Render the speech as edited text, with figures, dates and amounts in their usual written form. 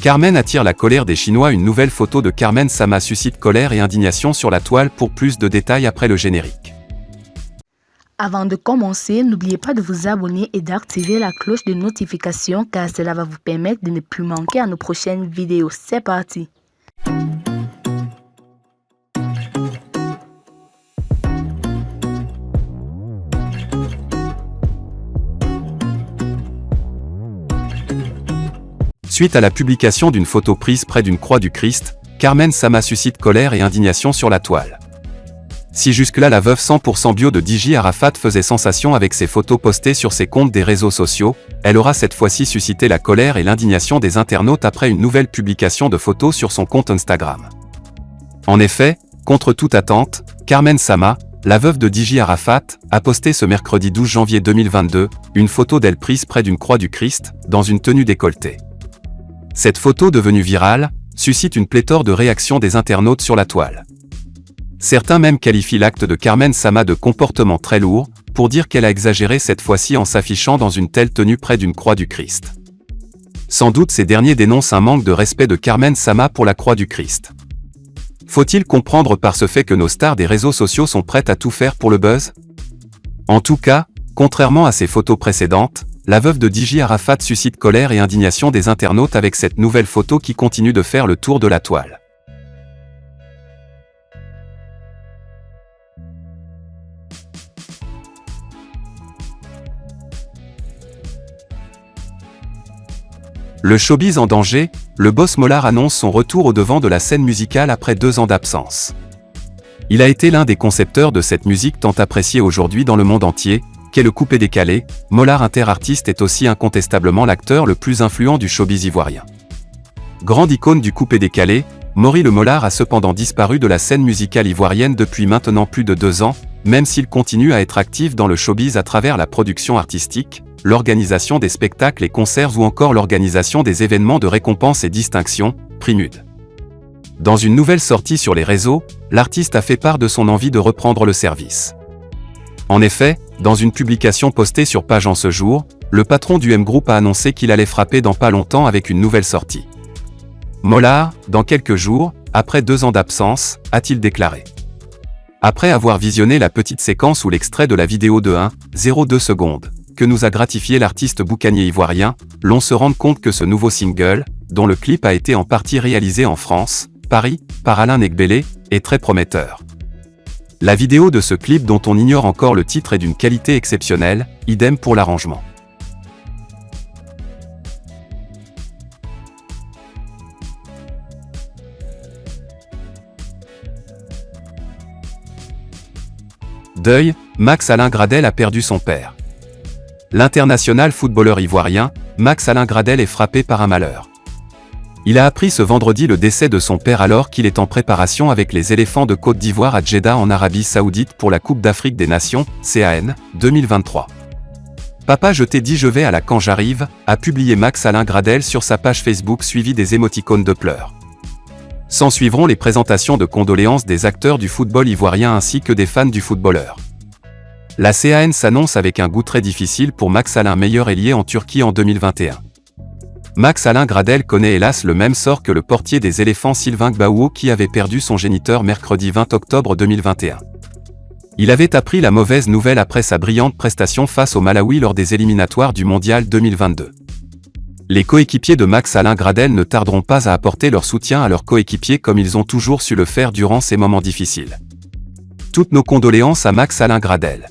Carmen attire la colère des Chinois. Une nouvelle photo de Carmen Sama suscite colère et indignation sur la toile. Pour plus de détails après le générique. Avant de commencer, n'oubliez pas de vous abonner et d'activer la cloche de notification car cela va vous permettre de ne plus manquer à nos prochaines vidéos. C'est parti! Suite à la publication d'une photo prise près d'une croix du Christ, Carmen Sama suscite colère et indignation sur la toile. Si jusque-là la veuve 100% bio de DJ Arafat faisait sensation avec ses photos postées sur ses comptes des réseaux sociaux, elle aura cette fois-ci suscité la colère et l'indignation des internautes après une nouvelle publication de photos sur son compte Instagram. En effet, contre toute attente, Carmen Sama, la veuve de DJ Arafat, a posté ce mercredi 12 janvier 2022, une photo d'elle prise près d'une croix du Christ, dans une tenue décolletée. Cette photo devenue virale, suscite une pléthore de réactions des internautes sur la toile. Certains même qualifient l'acte de Carmen Sama de comportement très lourd, pour dire qu'elle a exagéré cette fois-ci en s'affichant dans une telle tenue près d'une croix du Christ. Sans doute ces derniers dénoncent un manque de respect de Carmen Sama pour la croix du Christ. Faut-il comprendre par ce fait que nos stars des réseaux sociaux sont prêtes à tout faire pour le buzz? En tout cas, contrairement à ses photos précédentes, la veuve de DJ Arafat suscite colère et indignation des internautes avec cette nouvelle photo qui continue de faire le tour de la toile. Le showbiz en danger, le boss Mollard annonce son retour au devant de la scène musicale après 2 ans d'absence. Il a été l'un des concepteurs de cette musique tant appréciée aujourd'hui dans le monde entier, qu'est le coupé-décalé. Mollard inter-artiste est aussi incontestablement l'acteur le plus influent du showbiz ivoirien. Grande icône du coupé-décalé, Maury le Mollard a cependant disparu de la scène musicale ivoirienne depuis maintenant plus de 2 ans, même s'il continue à être actif dans le showbiz à travers la production artistique, l'organisation des spectacles et concerts ou encore l'organisation des événements de récompenses et distinctions, Primude. Dans une nouvelle sortie sur les réseaux, l'artiste a fait part de son envie de reprendre le service. En effet, dans une publication postée sur Page en ce jour, le patron du M Group a annoncé qu'il allait frapper dans pas longtemps avec une nouvelle sortie. Mollard, dans quelques jours, après 2 ans d'absence, a-t-il déclaré. Après avoir visionné la petite séquence ou l'extrait de la vidéo de 1,02 secondes, que nous a gratifié l'artiste boucanier ivoirien, l'on se rend compte que ce nouveau single, dont le clip a été en partie réalisé en France, Paris, par Alain Negbele, est très prometteur. La vidéo de ce clip dont on ignore encore le titre est d'une qualité exceptionnelle, idem pour l'arrangement. Deuil, Max Alain Gradel a perdu son père. L'international footballeur ivoirien, Max Alain Gradel est frappé par un malheur. Il a appris ce vendredi le décès de son père alors qu'il est en préparation avec les éléphants de Côte d'Ivoire à Djeddah en Arabie Saoudite pour la Coupe d'Afrique des Nations, CAN, 2023. Papa je t'ai dit je vais à la quand j'arrive, a publié Max Alain Gradel sur sa page Facebook suivi des émoticônes de pleurs. S'en suivront les présentations de condoléances des acteurs du football ivoirien ainsi que des fans du footballeur. La CAN s'annonce avec un goût très difficile pour Max Alain, meilleur ailier en Turquie en 2021. Max Alain Gradel connaît hélas le même sort que le portier des éléphants Sylvain Gbagbo qui avait perdu son géniteur mercredi 20 octobre 2021. Il avait appris la mauvaise nouvelle après sa brillante prestation face au Malawi lors des éliminatoires du Mondial 2022. Les coéquipiers de Max Alain Gradel ne tarderont pas à apporter leur soutien à leurs coéquipiers comme ils ont toujours su le faire durant ces moments difficiles. Toutes nos condoléances à Max Alain Gradel.